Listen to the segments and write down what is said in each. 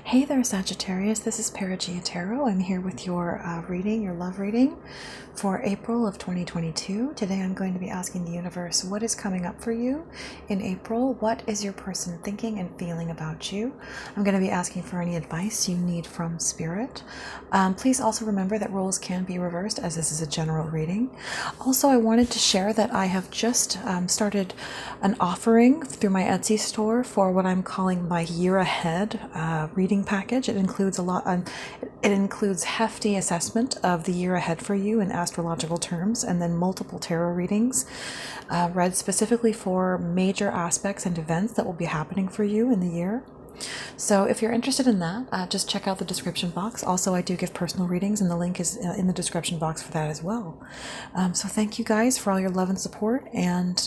Hey there, Sagittarius. This is Perigaea Tarot. I'm here with your reading, your love reading for April of 2022. Today I'm going to be asking the universe, what is coming up for you in April? What is your person thinking and feeling about you? I'm going to be asking for any advice you need from Spirit. Please also remember that roles can be reversed, as this is a general reading. Also, I wanted to share that I have just started an offering through my Etsy store for what I'm calling my year ahead reading package. It includes it includes hefty assessment of the year ahead for you in astrological terms, and then multiple tarot readings read specifically for major aspects and events that will be happening for you in the year. So if you're interested in that, just check out the description box. Also, I do give personal readings, and the link is in the description box for that as well. So thank you guys for all your love and support, and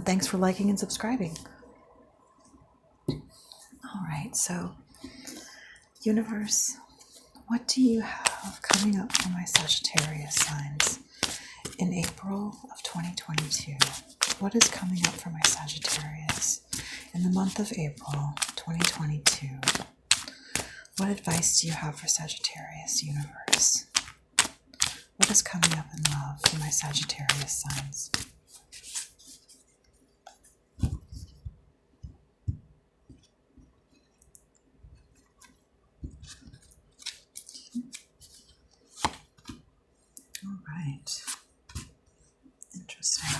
thanks for liking and subscribing. All right, so universe, what do you have coming up for my Sagittarius signs in April of 2022? What is coming up for my Sagittarius in the month of April 2022? What advice do you have for Sagittarius, universe? What is coming up in love for my Sagittarius signs? All right. Interesting.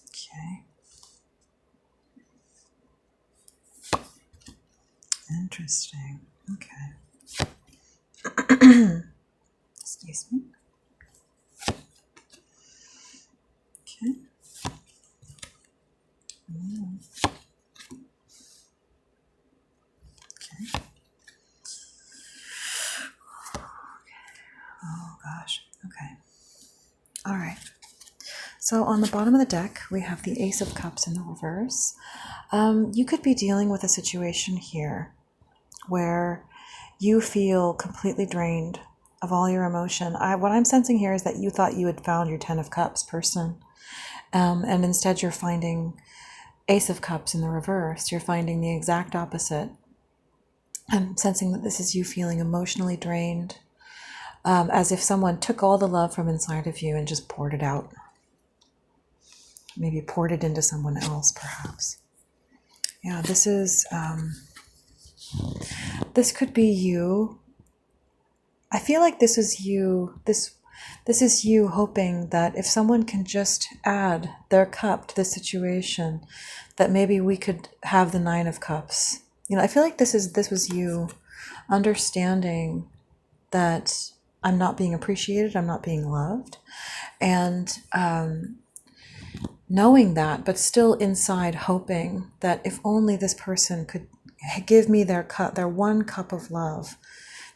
Okay. Interesting. Okay. Excuse me. Okay. Okay. Oh gosh. Okay. All right. So on the bottom of the deck, we have the Ace of Cups in the reverse. You could be dealing with a situation here where you feel completely drained of all your emotion. What I'm sensing here is that you thought you had found your 10 of Cups person, and instead you're finding Ace of Cups in the reverse. You're finding the exact opposite. I'm sensing that this is you feeling emotionally drained, as if someone took all the love from inside of you and just poured it out. Maybe poured it into someone else, perhaps. Yeah, this is, this could be you. I feel like this is you, this is you hoping that if someone can just add their cup to the situation, that maybe we could have the 9 of Cups. You know, I feel like this was you understanding that I'm not being appreciated, I'm not being loved, and knowing that, but still inside hoping that if only this person could give me their cup, their 1 cup of love,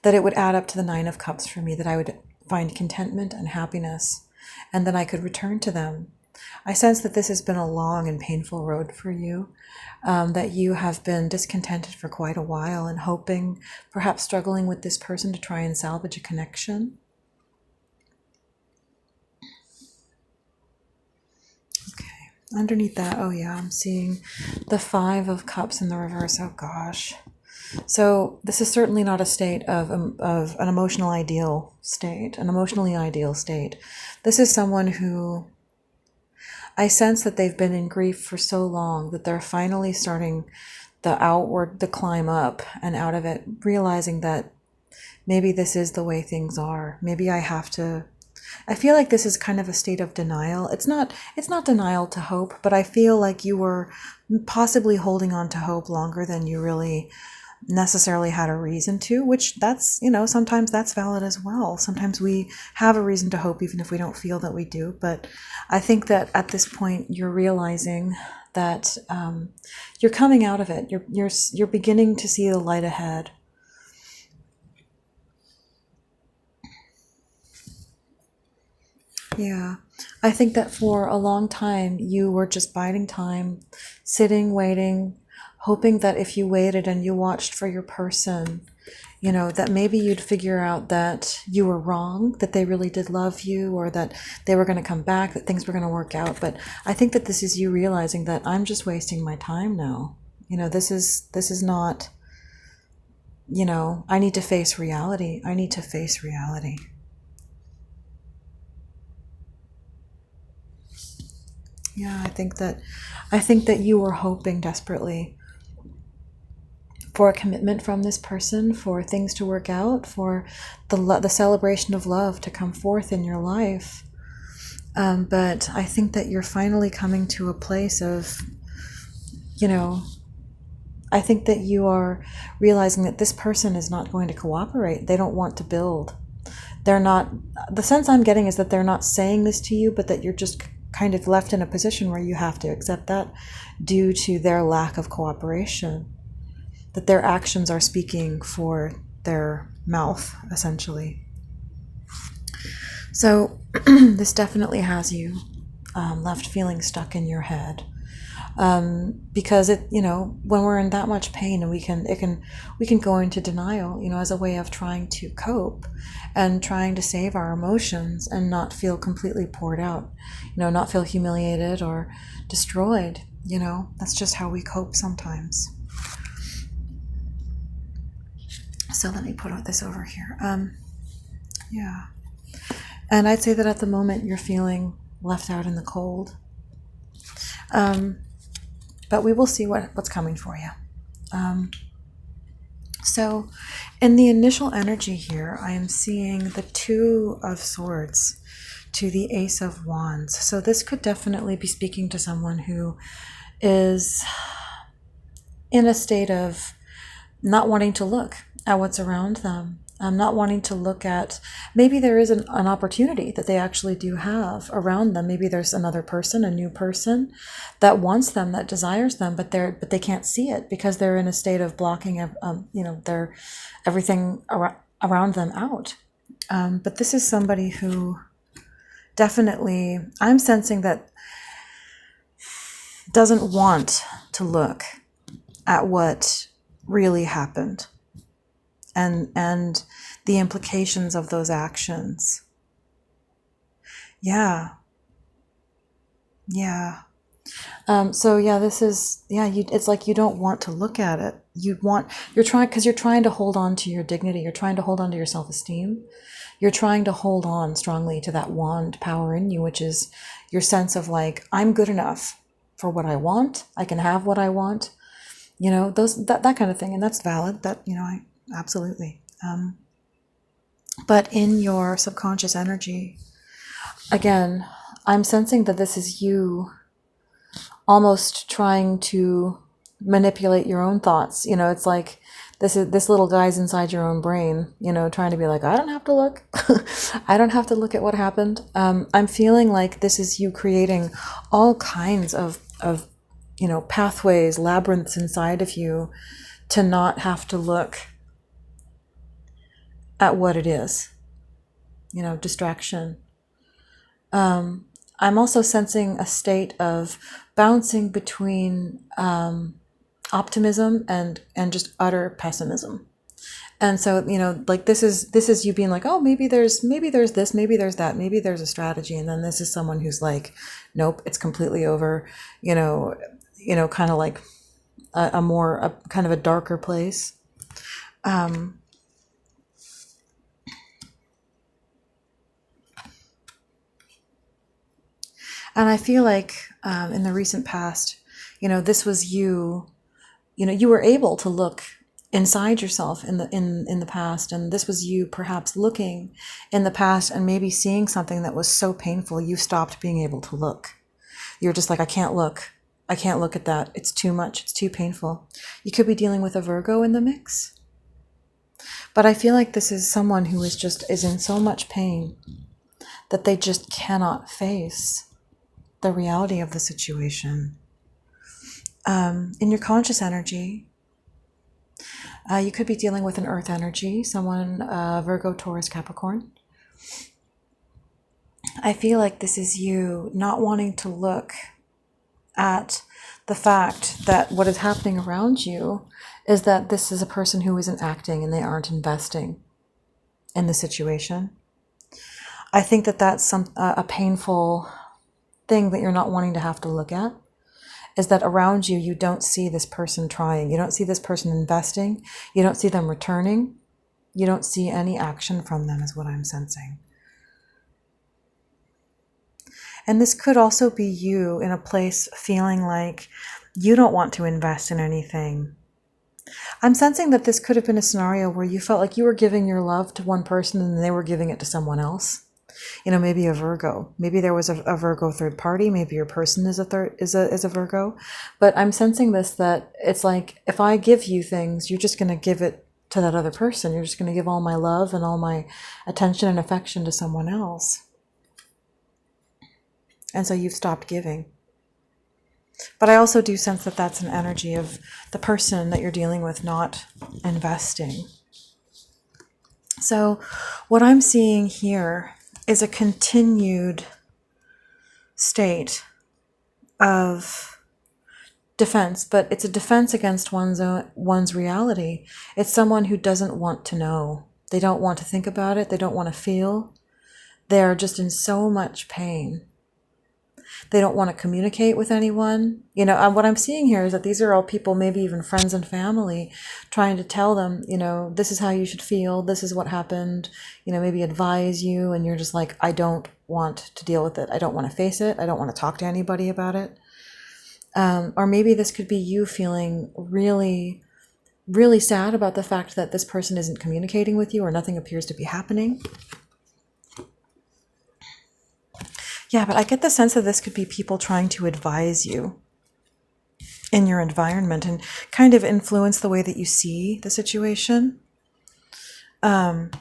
that it would add up to the 9 of Cups for me, that I would find contentment and happiness, and then I could return to them. I sense that this has been a long and painful road for you, that you have been discontented for quite a while and hoping, perhaps struggling with this person to try and salvage a connection. Okay, underneath that, oh yeah, I'm seeing the 5 of Cups in the reverse. Oh gosh. So this is certainly not a state of an emotionally ideal state. This is someone who, I sense that they've been in grief for so long that they're finally starting the climb up and out of it, realizing that maybe this is the way things are. Maybe I feel like this is kind of a state of denial. It's not denial to hope, but I feel like you were possibly holding on to hope longer than you really necessarily had a reason to, which that's, you know, sometimes that's valid as well. Sometimes we have a reason to hope even if we don't feel that we do. But I think that at this point you're realizing that you're coming out of it. You're beginning to see the light ahead. Yeah, I think that for a long time you were just biding time, sitting, waiting, hoping that if you waited and you watched for your person, you know, that maybe you'd figure out that you were wrong, that they really did love you, or that they were going to come back, that things were going to work out. But I think that this is you realizing that I'm just wasting my time now. You know, this is not, you know, I need to face reality. I need to face reality. Yeah, I think that you were hoping desperately for a commitment from this person, for things to work out, for the celebration of love to come forth in your life. But I think that you're finally coming to a place of, you know, I think that you are realizing that this person is not going to cooperate. They don't want to build. They're not, the sense I'm getting is that they're not saying this to you, but that you're just kind of left in a position where you have to accept that due to their lack of cooperation. That their actions are speaking for their mouth, essentially. So this definitely has you left feeling stuck in your head. Because it, you know, when we're in that much pain, and we can go into denial, you know, as a way of trying to cope and trying to save our emotions and not feel completely poured out, you know, not feel humiliated or destroyed. You know, that's just how we cope sometimes. So let me put this over here. Yeah. And I'd say that at the moment you're feeling left out in the cold. But we will see what's coming for you. So in the initial energy here, I am seeing the Two of Swords to the Ace of Wands. So this could definitely be speaking to someone who is in a state of not wanting to look at what's around them. Not wanting to look at, maybe there is an opportunity that they actually do have around them. Maybe there's another person, a new person that wants them, that desires them, but they can't see it because they're in a state of blocking, you know, their everything around them out. But this is somebody who definitely, I'm sensing that doesn't want to look at what really happened. And the implications of those actions. Yeah. So yeah, this is, it's like you don't want to look at it. You're trying to hold on to your dignity. You're trying to hold on to your self-esteem. You're trying to hold on strongly to that wand power in you, which is your sense of like, I'm good enough for what I want. I can have what I want. You know, that kind of thing. And that's valid. That, you know, absolutely. But in your subconscious energy, again, I'm sensing that this is you almost trying to manipulate your own thoughts. You know, it's like this little guy's inside your own brain, you know, trying to be like, I don't have to look. I don't have to look at what happened. I'm feeling like this is you creating all kinds of, you know, pathways, labyrinths inside of you to not have to look at what it is, you know, distraction. I'm also sensing a state of bouncing between optimism and just utter pessimism. And so, you know, like this is you being like, oh, maybe there's this, maybe there's that, maybe there's a strategy. And then this is someone who's like, nope, it's completely over, you know, kind of like a kind of a darker place. And I feel like in the recent past, you know, this was you know, you were able to look inside yourself in the past, and this was you perhaps looking in the past and maybe seeing something that was so painful you stopped being able to look. You're just like, I can't look at that. It's too much. It's too painful. You could be dealing with a Virgo in the mix. But I feel like this is someone who is in so much pain that they just cannot face the reality of the situation. In your conscious energy, you could be dealing with an earth energy, someone Virgo, Taurus, Capricorn. I feel like this is you not wanting to look at the fact that what is happening around you is that this is a person who isn't acting and they aren't investing in the situation. I think that that's a painful thing that you're not wanting to have to look at. is that around you, you don't see this person trying. You don't see this person investing. You don't see them returning. You don't see any action from them is what I'm sensing. And this could also be you in a place feeling like you don't want to invest in anything. I'm sensing that this could have been a scenario where you felt like you were giving your love to one person and they were giving it to someone else. You know, maybe a Virgo. Maybe there was a Virgo third party. Maybe your person is a Virgo. But I'm sensing this, that it's like, if I give you things, you're just going to give it to that other person. You're just going to give all my love and all my attention and affection to someone else. And so you've stopped giving. But I also do sense that that's an energy of the person that you're dealing with not investing. So what I'm seeing here is a continued state of defense, but it's a defense against one's reality. It's someone who doesn't want to know. They don't want to think about it. They don't want to feel. They're just in so much pain. They don't want to communicate with anyone. You know, what I'm seeing here is that these are all people, maybe even friends and family, trying to tell them, you know, this is how you should feel. This is what happened. You know, maybe advise you. And you're just like, I don't want to deal with it. I don't want to face it. I don't want to talk to anybody about it. Or maybe this could be you feeling really, really sad about the fact that this person isn't communicating with you or nothing appears to be happening. Yeah, but I get the sense that this could be people trying to advise you in your environment and kind of influence the way that you see the situation. And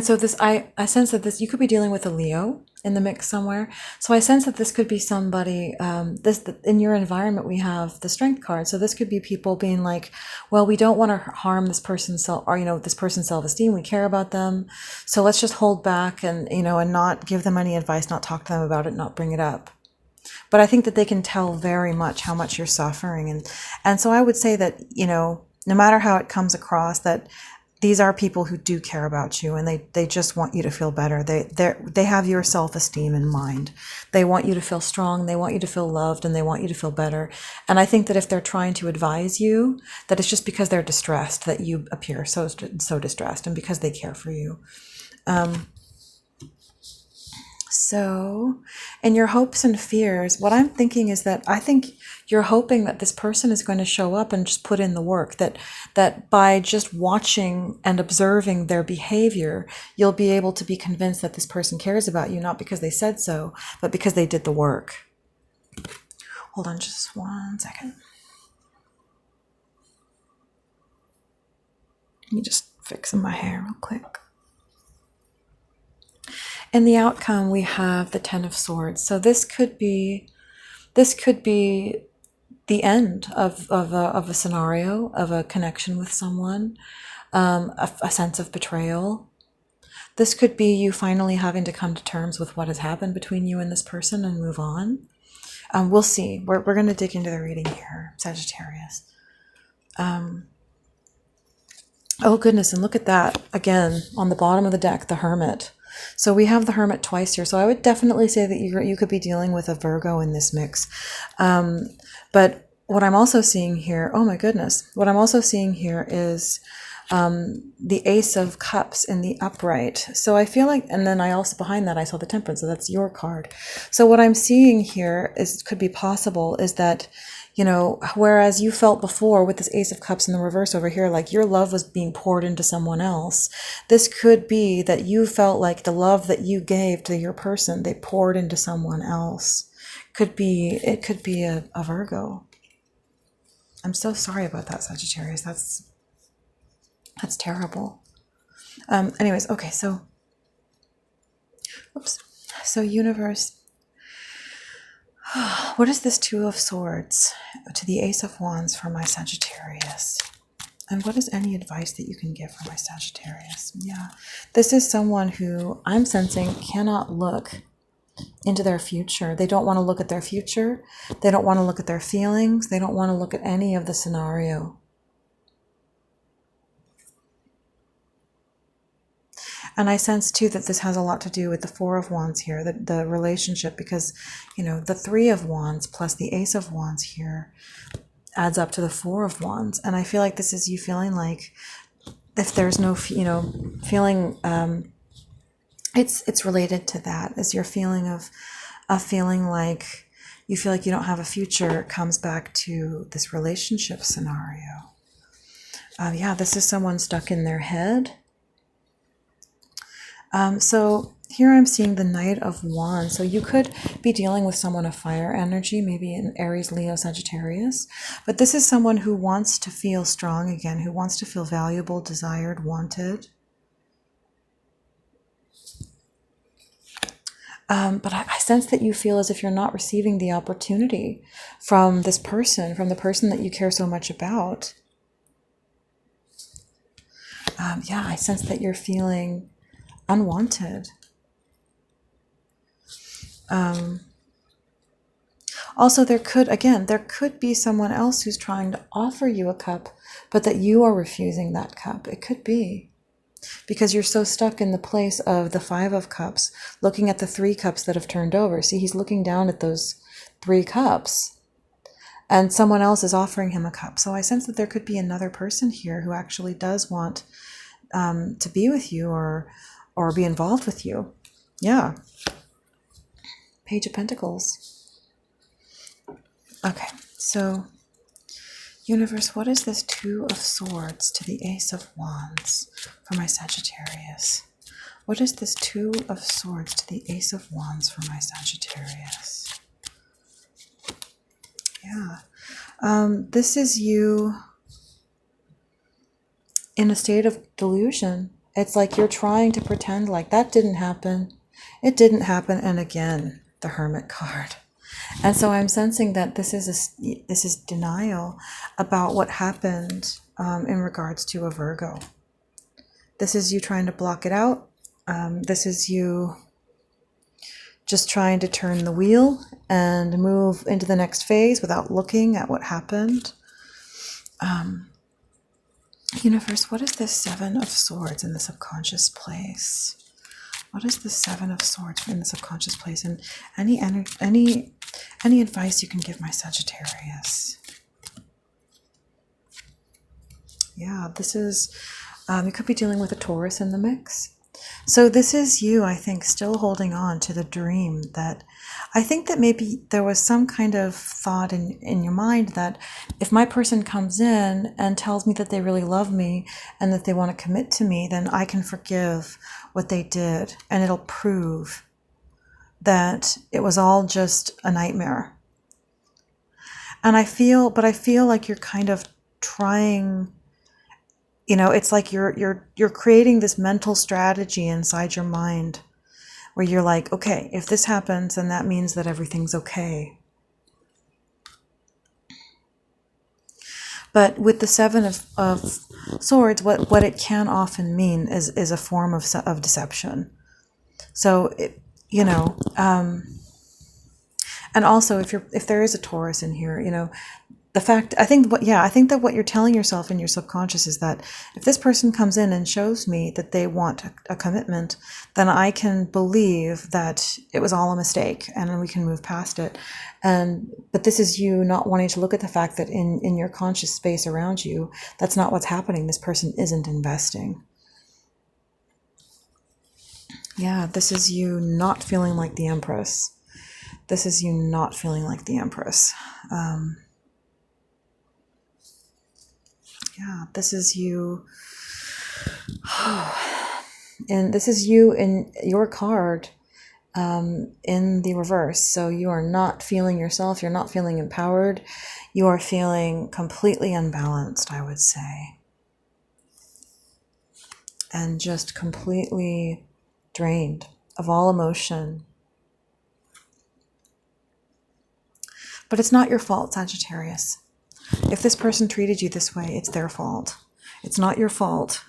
so this, I sense that this, you could be dealing with a Leo in the mix somewhere. So I sense that this could be somebody, in your environment, we have the Strength card. So this could be people being like, well, we don't want to harm this person's this person's self-esteem. We care about them. So let's just hold back and, and not give them any advice, not talk to them about it, not bring it up. But I think that they can tell very much how much you're suffering. And so I would say that, no matter how it comes across, that these are people who do care about you, and they just want you to feel better. They have your self-esteem in mind. They want you to feel strong. They want you to feel loved, and they want you to feel better. And I think that if they're trying to advise you, that it's just because they're distressed that you appear so distressed, and because they care for you. So in your hopes and fears, what I'm thinking is that I think you're hoping that this person is going to show up and just put in the work, that by just watching and observing their behavior, you'll be able to be convinced that this person cares about you, not because they said so, but because they did the work. Hold on just 1 second. Let me just fix my hair real quick. In the outcome, we have the Ten of Swords. So this could be the end of a scenario, of a connection with someone, a sense of betrayal. This could be you finally having to come to terms with what has happened between you and this person and move on. We'll see. We're going to dig into the reading here, Sagittarius. Oh goodness, and look at that again on the bottom of the deck, the Hermit. So we have the Hermit twice here. So I would definitely say that you could be dealing with a Virgo in this mix. But what I'm also seeing here, oh my goodness, what I'm also seeing here is the Ace of Cups in the upright. So I feel like, and then I also, behind that, I saw the Temperance. So that's your card. So what I'm seeing here could be possible is that, whereas you felt before with this Ace of Cups in the reverse over here, like your love was being poured into someone else, this could be that you felt like the love that you gave to your person, they poured into someone else. It could be a Virgo. I'm so sorry about that, Sagittarius. That's terrible. Anyways, okay, so, oops. So universe, what is this Two of Swords to the Ace of Wands for my Sagittarius? And what is any advice that you can give for my Sagittarius? Yeah, this is someone who I'm sensing cannot look into their future. They don't want to look at their future. They don't want to look at their feelings. They don't want to look at any of the scenario. And I sense too that this has a lot to do with the Four of Wands here, the relationship, because, you know, the Three of Wands plus the Ace of Wands here adds up to the Four of Wands. And I feel like this is you feeling like, if there's no, you know, feeling, it's related to that, is your feeling of feeling like you feel like you don't have a future. It comes back to this relationship scenario. Yeah, this is someone stuck in their head. So here I'm seeing the Knight of Wands. So you could be dealing with someone of fire energy, maybe an Aries, Leo, Sagittarius. But this is someone who wants to feel strong again, who wants to feel valuable, desired, wanted. But I sense that you feel as if you're not receiving the opportunity from this person, from the person that you care so much about. Yeah, I sense that you're feeling unwanted. Also, there could be someone else who's trying to offer you a cup, but that you are refusing that cup. It could be because you're so stuck in the place of the Five of Cups, looking at the 3 cups that have turned over. See, he's looking down at those 3 cups, and someone else is offering him a cup. So I sense that there could be another person here who actually does want to be with you or be involved with you. Yeah. Page of Pentacles. Okay, so universe, what is this Two of Swords to the Ace of Wands for my Sagittarius? What is this Two of Swords to the Ace of Wands for my Sagittarius? Yeah. This is you in a state of delusion. It's like you're trying to pretend like that didn't happen. It didn't happen. And again, the Hermit card. And so I'm sensing that this is denial about what happened in regards to a Virgo. This is you trying to block it out. This is you just trying to turn the wheel and move into the next phase without looking at what happened. Universe, what is this Seven of Swords in the subconscious place? What is the Seven of Swords in the subconscious place? And any advice you can give my Sagittarius? Yeah, this is, you could be dealing with a Taurus in the mix. So this is you, I think, still holding on to the dream that I think that maybe there was some kind of thought in your mind that if my person comes in and tells me that they really love me and that they want to commit to me, then I can forgive what they did and it'll prove that it was all just a nightmare. And I feel like you're kind of trying, you know, it's like you're creating this mental strategy inside your mind where you're like, okay, if this happens, then that means that everything's okay. But with the Seven of Swords, what it can often mean is a form of deception. So, you know, and also if there is a Taurus in here, you know, I think that what you're telling yourself in your subconscious is that if this person comes in and shows me that they want a commitment, then I can believe that it was all a mistake and then we can move past it. But this is you not wanting to look at the fact that in your conscious space around you, that's not what's happening. This person isn't investing. Yeah, this is you not feeling like the Empress. This is you not feeling like the Empress. Yeah, this is you. And this is you in your card in the reverse. So you are not feeling yourself. You're not feeling empowered. You are feeling completely unbalanced, I would say. And just completely drained of all emotion. But it's not your fault, Sagittarius. If this person treated you this way, it's their fault. It's not your fault.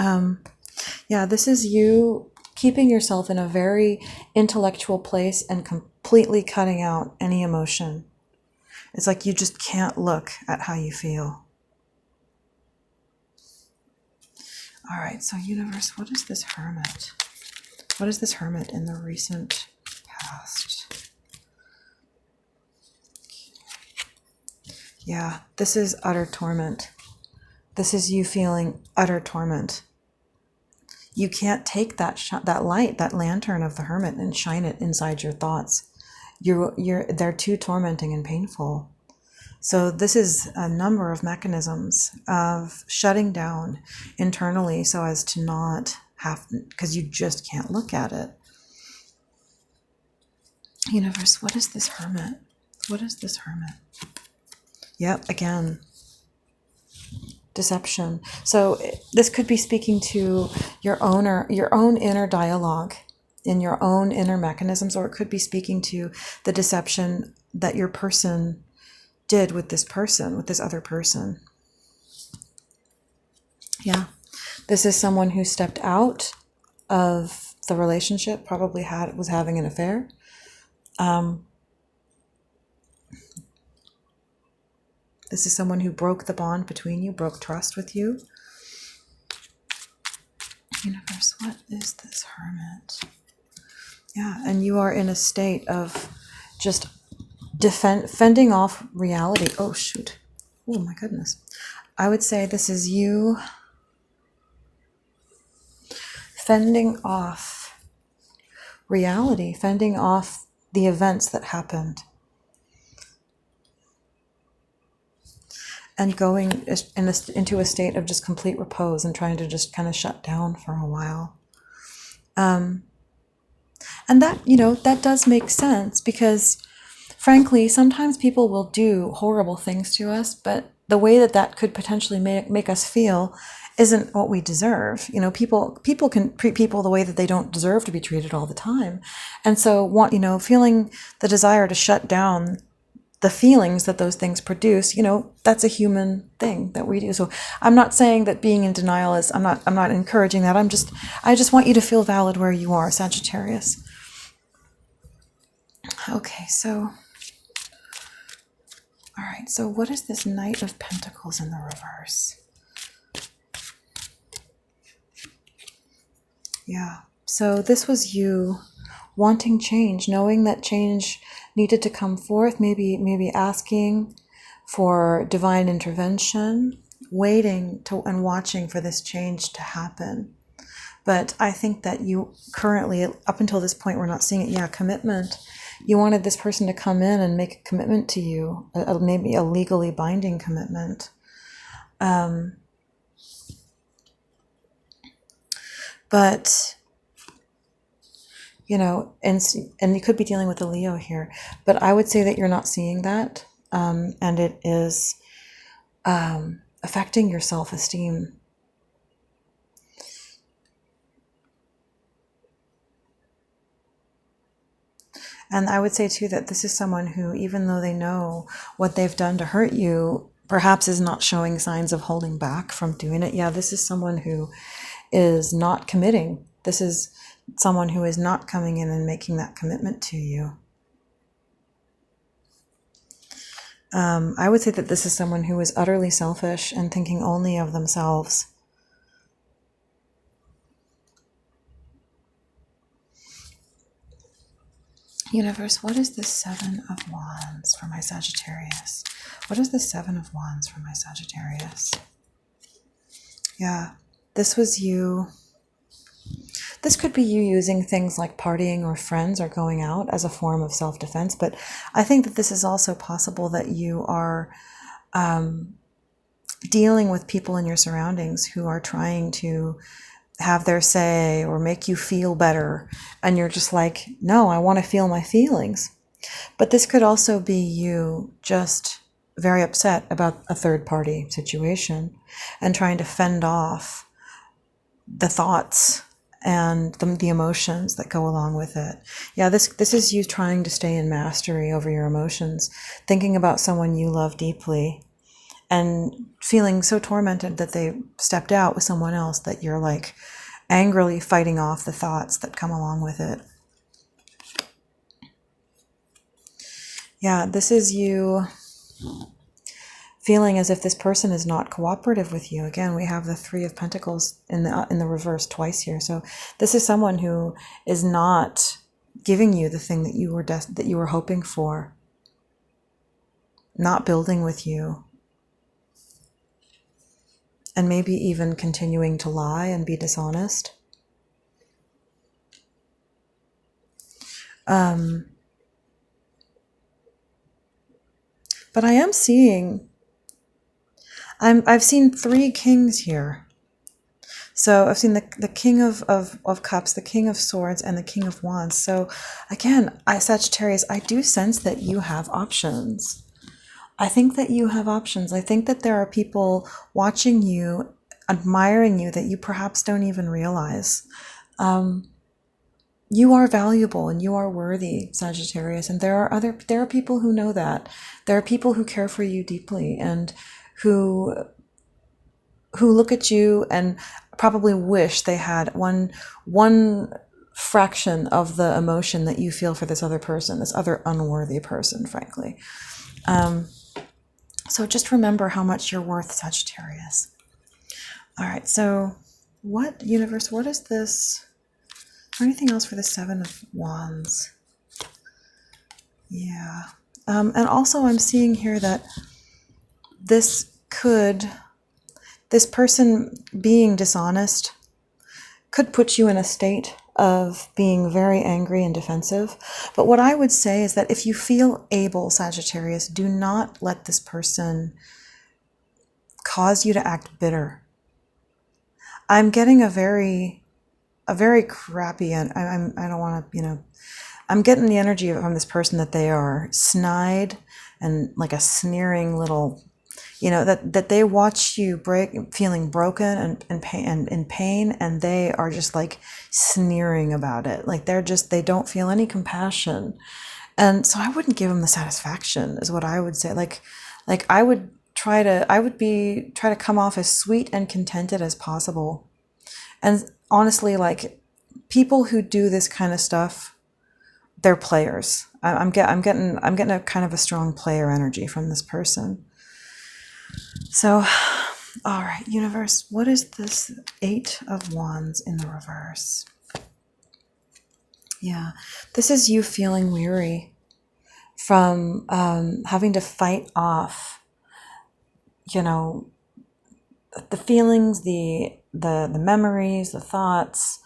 Yeah, this is you keeping yourself in a very intellectual place and completely cutting out any emotion. It's like you just can't look at how you feel. All right, so universe, what is this hermit? What is this hermit in the recent past? Yeah, this is utter torment. This is you feeling utter torment. You can't take that light, that lantern of the hermit, and shine it inside your thoughts. They're too tormenting and painful. So this is a number of mechanisms of shutting down internally so as to not have, because you just can't look at it. Universe, what is this hermit? What is this hermit? Yep, again, deception. So this could be speaking to your own inner dialogue, in your own inner mechanisms, or it could be speaking to the deception that your person did with this person, with this other person. Yeah, this is someone who stepped out of the relationship, probably was having an affair. This is someone who broke the bond between you, broke trust with you. Universe, what is this hermit? Yeah, and you are in a state of just fending off reality. Oh, shoot. Oh, my goodness. I would say this is you fending off reality, fending off the events that happened, and going into a state of just complete repose and trying to just kind of shut down for a while. And that, that does make sense, because frankly, sometimes people will do horrible things to us, but the way that could potentially make us feel isn't what we deserve. People can treat people the way that they don't deserve to be treated all the time. And so feeling the desire to shut down the feelings that those things produce, that's a human thing that we do. So I'm not saying that being in denial is, I'm not encouraging that. I just want you to feel valid where you are, Sagittarius. Okay, so, all right, so what is this Knight of Pentacles in the reverse? Yeah, so this was you wanting change, knowing that change needed to come forth, maybe asking for divine intervention, waiting and watching for this change to happen. But I think that you currently, up until this point, we're not seeing it. Yeah, commitment. You wanted this person to come in and make a commitment to you, maybe a legally binding commitment. But and you could be dealing with a Leo here, but I would say that you're not seeing that, and it is affecting your self-esteem. And I would say too that this is someone who, even though they know what they've done to hurt you, perhaps is not showing signs of holding back from doing it. Yeah, this is someone who is not committing. This is someone who is not coming in and making that commitment to you. I would say that this is someone who is utterly selfish and thinking only of themselves. Universe, what is the Seven of Wands for my Sagittarius? What is the Seven of Wands for my Sagittarius? Yeah, this was you. This could be you using things like partying or friends or going out as a form of self-defense, but I think that this is also possible that you are dealing with people in your surroundings who are trying to have their say or make you feel better, and you're just like, no, I want to feel my feelings. But this could also be you just very upset about a third-party situation and trying to fend off the thoughts and the emotions that go along with it. Yeah, this is you trying to stay in mastery over your emotions, thinking about someone you love deeply and feeling so tormented that they stepped out with someone else that you're like angrily fighting off the thoughts that come along with it. Yeah, this is you feeling as if this person is not cooperative with you. Again, we have the Three of Pentacles in the reverse twice here. So this is someone who is not giving you the thing that you were hoping for, not building with you, and maybe even continuing to lie and be dishonest. But I am seeing, I've seen three kings here. So I've seen the King of Cups, the King of Swords, and the King of Wands. So again, Sagittarius, I do sense that you have options. I think that you have options. I think that there are people watching you, admiring you, that you perhaps don't even realize. You are valuable and you are worthy, Sagittarius. And there are people who know that. There are people who care for you deeply and who look at you and probably wish they had one fraction of the emotion that you feel for this other person, this other unworthy person, frankly. So just remember how much you're worth, Sagittarius. All right, so what, universe, what is this? Anything else for the Seven of Wands? Yeah. And also I'm seeing here that this person being dishonest could put you in a state of being very angry and defensive. But what I would say is that if you feel able, Sagittarius, do not let this person cause you to act bitter. I'm getting a very crappy, and I don't want to, I'm getting the energy from this person that they are snide and like a sneering little, that they watch you feeling broken and in pain, and they are just like sneering about it. Like they don't feel any compassion. And so I wouldn't give them the satisfaction, is what I would say. Like I would try to come off as sweet and contented as possible. And honestly, like, people who do this kind of stuff, they're players. I'm getting a kind of a strong player energy from this person. So, all right, universe, what is this Eight of Wands in the reverse? Yeah, this is you feeling weary from having to fight off, the feelings, the memories, the thoughts,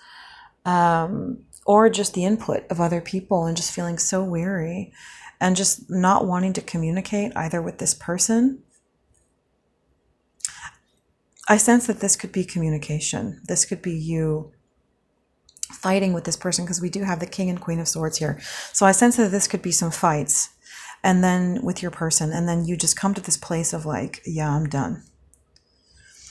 or just the input of other people, and just feeling so weary and just not wanting to communicate either with this person. I sense that this could be communication. This could be you fighting with this person, because we do have the King and Queen of Swords here. So I sense that this could be some fights, and then with your person, and then you just come to this place of like, yeah, I'm done.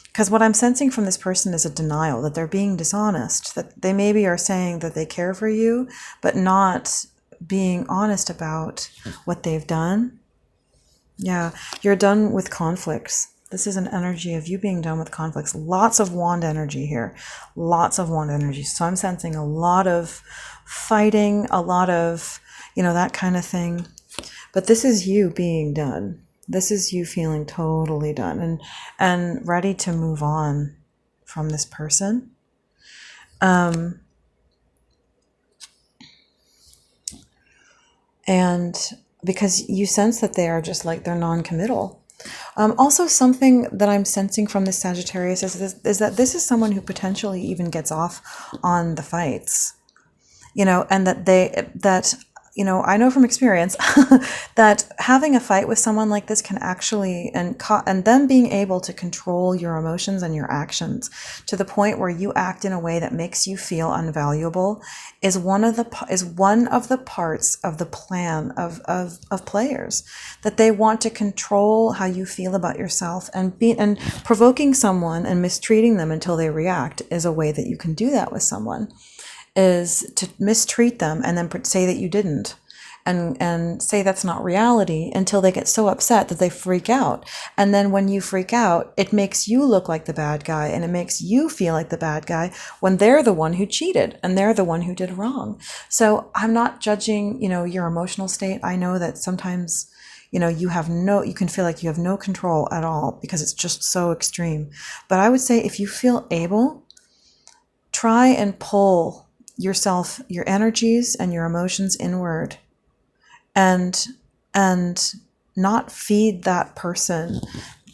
Because what I'm sensing from this person is a denial, that they're being dishonest, that they maybe are saying that they care for you, but not being honest about what they've done. Yeah, you're done with conflicts. This is an energy of you being done with conflicts. Lots of wand energy here. Lots of wand energy. So I'm sensing a lot of fighting, a lot of, that kind of thing. But this is you being done. This is you feeling totally done and ready to move on from this person. And because you sense that they are just like, they're non-committal. Also, something that I'm sensing from this Sagittarius is that this is someone who potentially even gets off on the fights, and that I know from experience that having a fight with someone like this can actually, and them being able to control your emotions and your actions to the point where you act in a way that makes you feel unvaluable is one of the parts of the plan of players, that they want to control how you feel about yourself, and provoking someone and mistreating them until they react is a way that you can do that with someone. Is to mistreat them and then say that you didn't, and say that's not reality, until they get so upset that they freak out. And then when you freak out, it makes you look like the bad guy, and it makes you feel like the bad guy when they're the one who cheated and they're the one who did wrong. So I'm not judging, your emotional state. I know that sometimes, you know, you can feel like you have no control at all because it's just so extreme. But I would say if you feel able, try and pull yourself, your energies and your emotions inward, and not feed that person,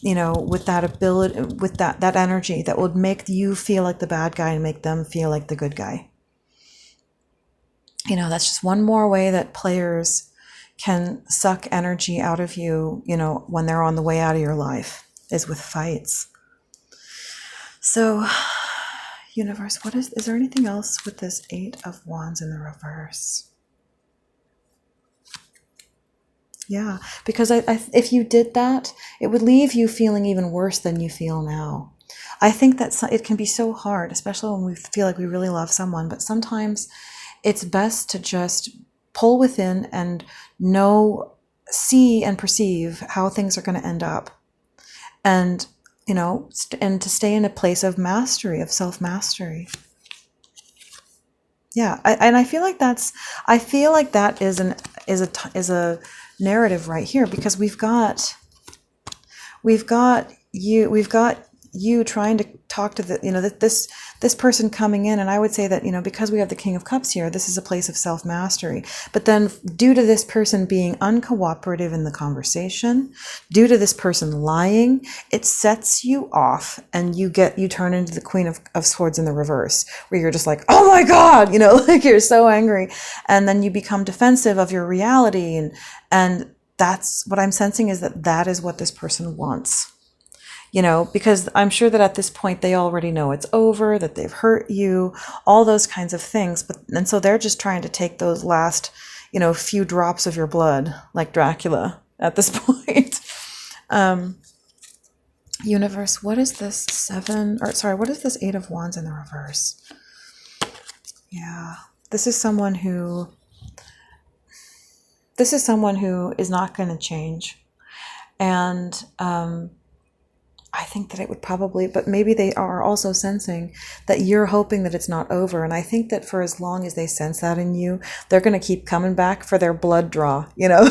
you know, with that ability, with that energy that would make you feel like the bad guy and make them feel like the good guy. You know, that's just one more way that players can suck energy out of you, you know, when they're on the way out of your life, is with fights. So, universe, is there anything else with this 8 of Wands in the reverse? Yeah, because if you did that, it would leave you feeling even worse than you feel now. I think that it can be so hard, especially when we feel like we really love someone, but sometimes it's best to just pull within and see and perceive how things are going to end up. And, you know, and to stay in a place of mastery, of self-mastery. Yeah, I feel like that is a narrative right here, because we've got you trying to talk to this person coming in, and I would say that, you know, because we have the King of Cups here, this is a place of self-mastery. But then due to this person being uncooperative in the conversation, due to this person lying, it sets you off, and you turn into the Queen of Swords in the reverse, where you're just like, oh my God, you know, like you're so angry, and then you become defensive of your reality, and that's what I'm sensing, is that is what this person wants. You know, because I'm sure that at this point they already know it's over, that they've hurt you, all those kinds of things. And so they're just trying to take those last, you know, few drops of your blood, like Dracula at this point. Universe, what is this what is this 8 of Wands in the reverse? Yeah, this is someone who is not going to change. And, I think that it would probably, but maybe they are also sensing that you're hoping that it's not over. And I think that for as long as they sense that in you, they're going to keep coming back for their blood draw, you know.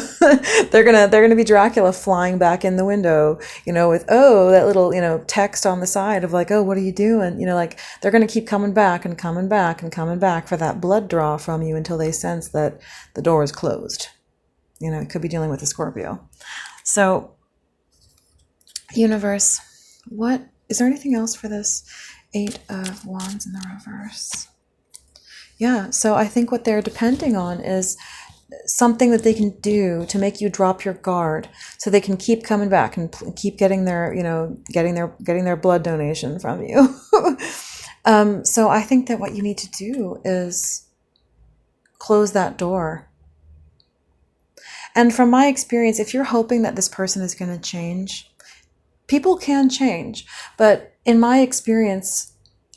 they're going to be Dracula flying back in the window, you know, with, oh, that little, you know, text on the side of like, oh, what are you doing? You know, like they're going to keep coming back and coming back and coming back for that blood draw from you until they sense that the door is closed. You know, it could be dealing with a Scorpio. So, universe, what is there anything else for this 8 of Wands in the reverse? Yeah, so I think what they're depending on is something that they can do to make you drop your guard, so they can keep coming back and keep getting their, you know, getting their blood donation from you. So I think that what you need to do is close that door. And from my experience, if you're hoping that this person is going to change, people can change, but in my experience,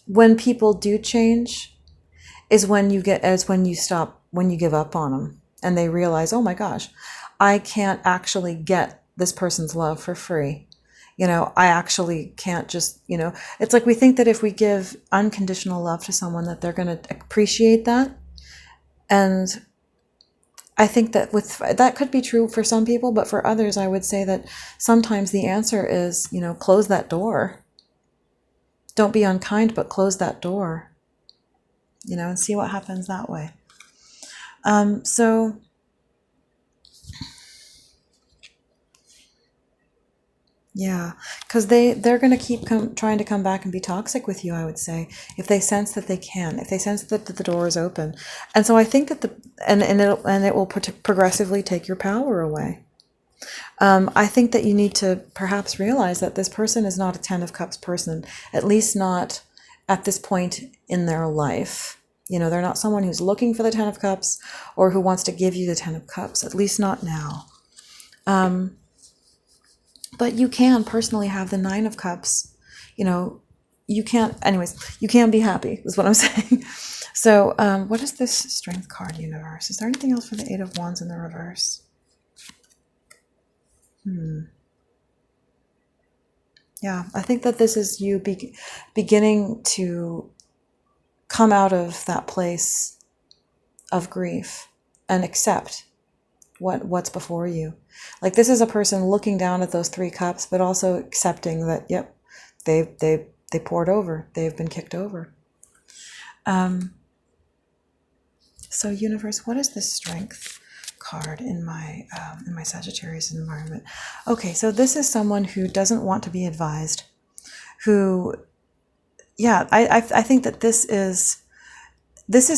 when people do change is when you give up on them, and they realize, oh my gosh, I can't actually get this person's love for free. You know, I actually can't just, you know, it's like we think that if we give unconditional love to someone that they're going to appreciate that. And I think that that could be true for some people, but for others, I would say that sometimes the answer is, you know, close that door. Don't be unkind, but close that door, you know, and see what happens that way. So yeah, because they're going to keep trying to come back and be toxic with you, I would say, if they sense that they can, if they sense that the door is open. And so I think that it will progressively take your power away. I think that you need to perhaps realize that this person is not a 10 of Cups person, at least not at this point in their life. You know, they're not someone who's looking for the 10 of Cups or who wants to give you the 10 of Cups, at least not now. But you can personally have the 9 of Cups. You know, you can be happy, is what I'm saying. So what is this Strength card, universe? Is there anything else for the 8 of Wands in the reverse? Yeah, I think that this is you beginning to come out of that place of grief and accept what's before you. Like, this is a person looking down at those 3 cups, but also accepting that, yep, they poured over. They've been kicked over. So universe, what is this strength card in my Sagittarius environment? Okay, so this is someone who doesn't want to be advised, who, yeah, I think that this is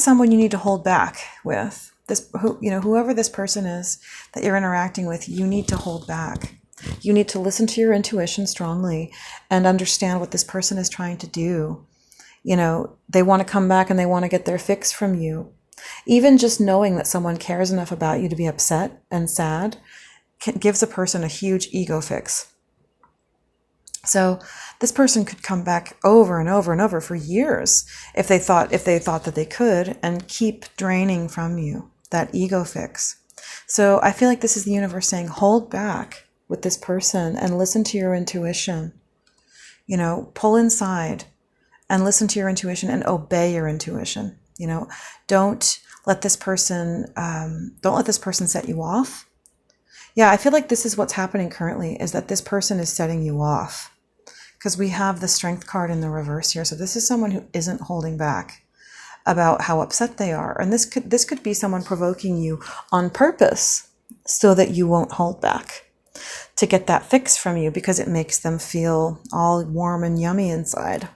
someone you need to hold back with. Whoever this person is that you're interacting with, you need to hold back. You need to listen to your intuition strongly and understand what this person is trying to do. They want to come back and they want to get their fix from you. Even just knowing that someone cares enough about you to be upset and sad gives a person a huge ego fix. So this person could come back over and over and over for years if they thought that they could, and keep draining from you that ego fix. So I feel like this is the universe saying, hold back with this person and listen to your intuition. Pull inside and listen to your intuition and obey your intuition. Don't let this person set you off. Yeah, I feel like this is what's happening currently, is that this person is setting you off. Because we have the Strength card in the reverse here. So this is someone who isn't holding back about how upset they are. And this could be someone provoking you on purpose so that you won't hold back, to get that fix from you, because it makes them feel all warm and yummy inside.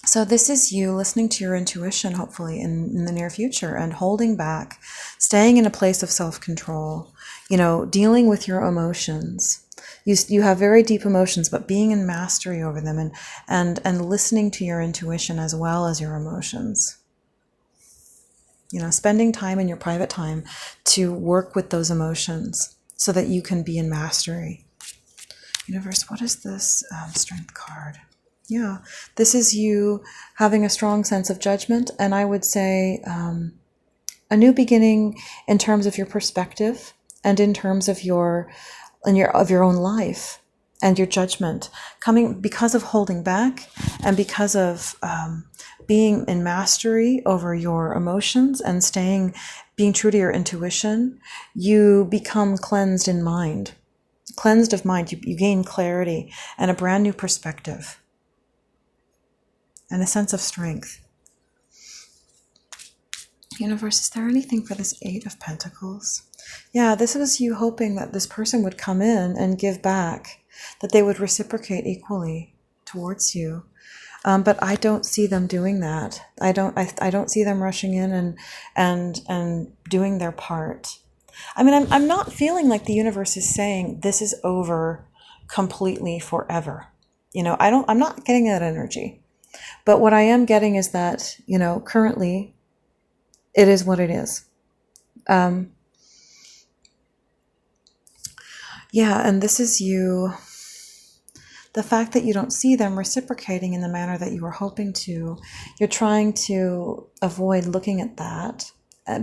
So this is you listening to your intuition, hopefully in the near future, and holding back, staying in a place of self-control, dealing with your emotions. You have very deep emotions, but being in mastery over them, and listening to your intuition as well as your emotions. Spending time in your private time to work with those emotions so that you can be in mastery. Universe, what is this Strength card? Yeah, this is you having a strong sense of judgment, and I would say a new beginning in terms of your perspective and in terms of your own life and your judgment, coming because of holding back and because of being in mastery over your emotions and being true to your intuition. You become cleansed of mind. You gain clarity and a brand new perspective and a sense of strength. Universe, is there anything for this 8 of Pentacles? Yeah, this was you hoping that this person would come in and give back, that they would reciprocate equally towards you. But I don't see them doing that. I don't see them rushing in and doing their part. I mean, I'm not feeling like the universe is saying this is over completely forever. I'm not getting that energy. But what I am getting is that, currently it is what it is. Yeah, and this is you. The fact that you don't see them reciprocating in the manner that you were hoping to, you're trying to avoid looking at that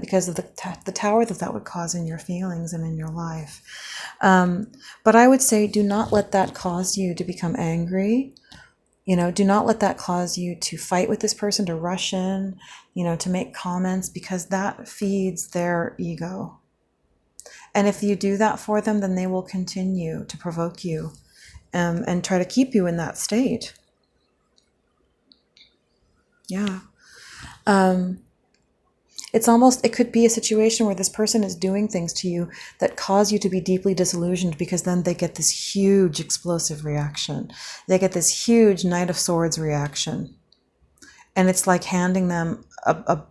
because of the tower that would cause in your feelings and in your life. But I would say, do not let that cause you to become angry. Do not let that cause you to fight with this person, to rush in, to make comments, because that feeds their ego. And if you do that for them, then they will continue to provoke you and try to keep you in that state. Yeah. It could be a situation where this person is doing things to you that cause you to be deeply disillusioned, because then they get this huge explosive reaction. They get this huge Knight of Swords reaction. And it's like handing them a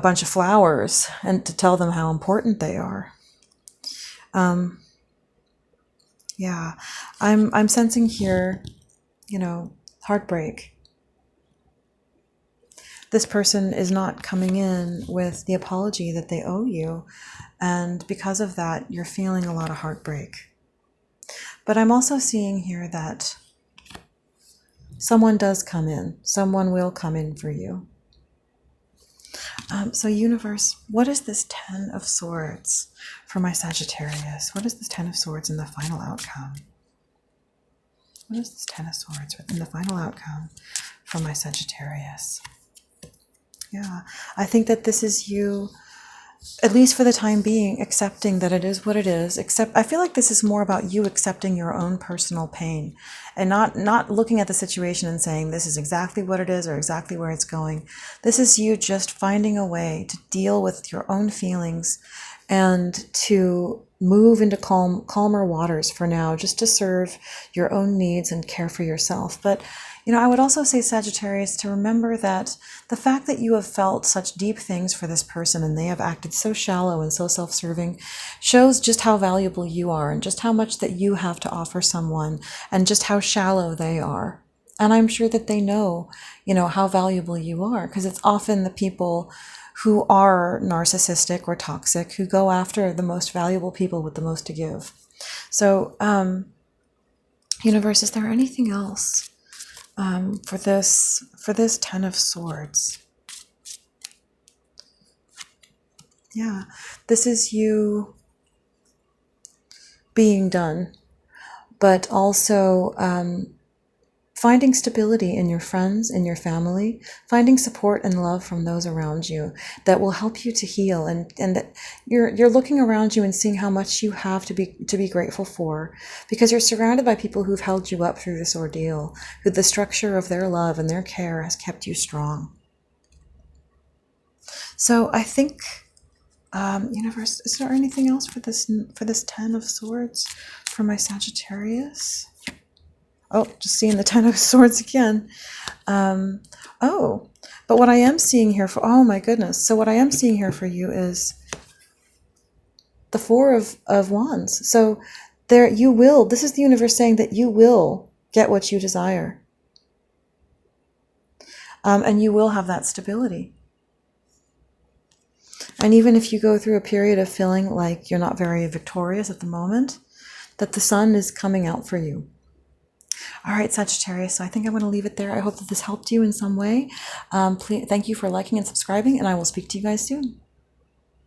bunch of flowers and to tell them how important they are. Yeah, I'm sensing here, heartbreak. This person is not coming in with the apology that they owe you. And because of that, you're feeling a lot of heartbreak. But I'm also seeing here that someone does come in. Someone will come in for you. So universe, what is this 10 of Swords for my Sagittarius? What is this 10 of Swords in the final outcome? What is this 10 of Swords in the final outcome for my Sagittarius? Yeah, I think that this is you at least for the time being, accepting that it is what it is. I feel like this is more about you accepting your own personal pain and not looking at the situation and saying this is exactly what it is or exactly where it's going. This is you just finding a way to deal with your own feelings and to move into calmer waters for now, just to serve your own needs and care for yourself. But I would also say, Sagittarius, to remember that the fact that you have felt such deep things for this person and they have acted so shallow and so self-serving shows just how valuable you are and just how much that you have to offer someone and just how shallow they are. And I'm sure that they know, how valuable you are, because it's often the people who are narcissistic or toxic who go after the most valuable people with the most to give. So, universe, is there anything else for this Ten of Swords? Yeah, this is you being done, but also finding stability in your friends, in your family, finding support and love from those around you that will help you to heal, and that you're looking around you and seeing how much you have to be grateful for, because you're surrounded by people who've held you up through this ordeal, who the structure of their love and their care has kept you strong. So I think, universe, is there anything else for this Ten of Swords for my Sagittarius? Oh, just seeing the Ten of Swords again. Oh, but what I am seeing here oh my goodness. So what I am seeing here for you is the Four of Wands. So this is the universe saying that you will get what you desire. And you will have that stability. And even if you go through a period of feeling like you're not very victorious at the moment, that the sun is coming out for you. All right, Sagittarius, so I think I'm going to leave it there. I hope that this helped you in some way. Please, thank you for liking and subscribing, and I will speak to you guys soon.